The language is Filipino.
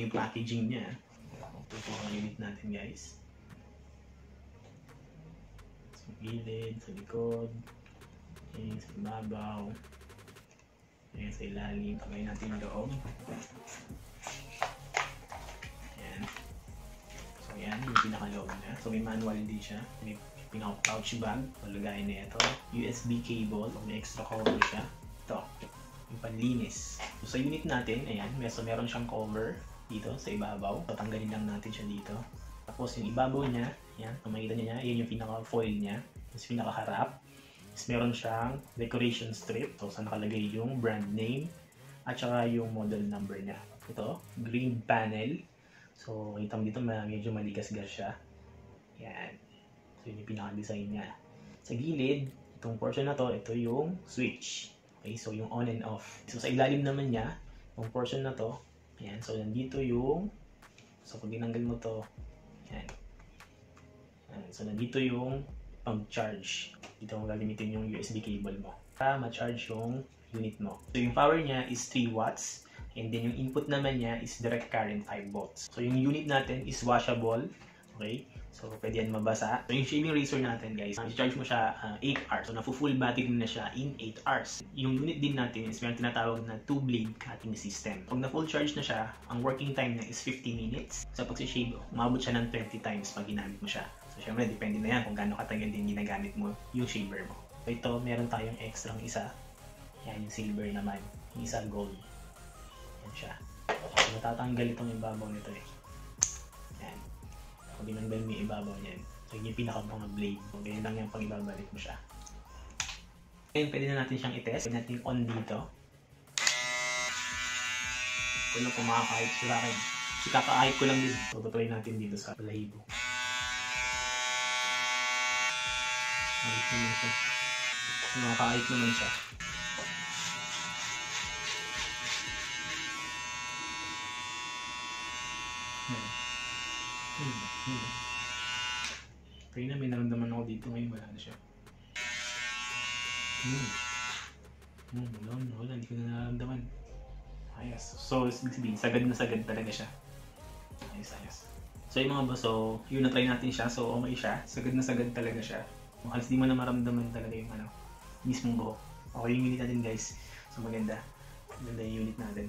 yung packaging niya. Ito po ang unit natin guys. Sa gilid, sa likod, ayan, sa ibabaw, ayan, sa ilalim. Tagay natin yung loob. Ayan. So ayan, yung pinakaloob niya. So may manual din siya. May pinaka-pouch bag. Palagayin na ito. USB cable. May extra cover siya. Ito. Yung panlinis. So sa unit natin, ayan, so meron siyang cover dito sa ibabaw. So tanggalin lang natin siya dito. Tapos yung ibabaw niya, ayan, kung makikita niya, yan yung pinaka-foil niya. Tapos pinaka-harap. Tapos meron siyang decoration strip. So saan nakalagay yung brand name at saka yung model number niya. Ito, green panel. So kita mo dito, medyo maligas-gas siya. Ayan. So yun yung pinaka-design niya. Sa gilid, itong portion na to, ito yung switch. Okay, so yung on and off. So sa ilalim naman niya, yung portion na to, ayan, so nandito yung, so pag tinanggal mo to, ayan. Ayan, so nandito yung pang-charge. Dito mo gagamitin yung USB cable mo para ma-charge yung unit mo. So yung power niya is 3 watts. And then yung input naman niya is direct current 5 volts. So yung unit natin is washable. Okay? So pwede yan mabasa. So yung shaving razor natin guys, i-charge mo siya 8 hours. So nafu-full battery na siya in 8 hours. Yung unit din natin is meron tinatawag na 2-blade cutting system. Pag na-full charge na siya, ang working time niya is 50 minutes. So pag si-shave, umabot siya ng 20 times pag ginamit mo siya. So syempre, depende na yan kung gaano katagal din ginagamit mo yung shaver mo. So ito, meron tayong extra isa. Yan yung silver naman. Yung isa gold. Yan siya. So matatanggal itong ibabaw nito eh. Yan. Pag tinanggal mo yung ibabaw niyan. So yun yung pinaka-mga blade. So ganyan lang yan pag ibabalik mo siya. Ngayon, pwede na natin siyang i-test. Pwede natin on dito. Kung lang kung makakahit sila akin. Kasi kakahit ko lang din. So tutry natin dito sa balahibo. Kahit naman siya. Nakakahit naman siya. Kaya na may naramdaman ako dito ngayon, wala na siya. Wala, hindi ko na nararamdaman. Ayos. So, sagad na sagad talaga siya. Ayos. So yung mga baso, yun na-try natin siya. So okay siya. Sagad na sagad talaga siya. Halos di mo na maramdaman talaga yung mismong buhok. Okay yung unit natin guys. So maganda. Maganda yung unit natin.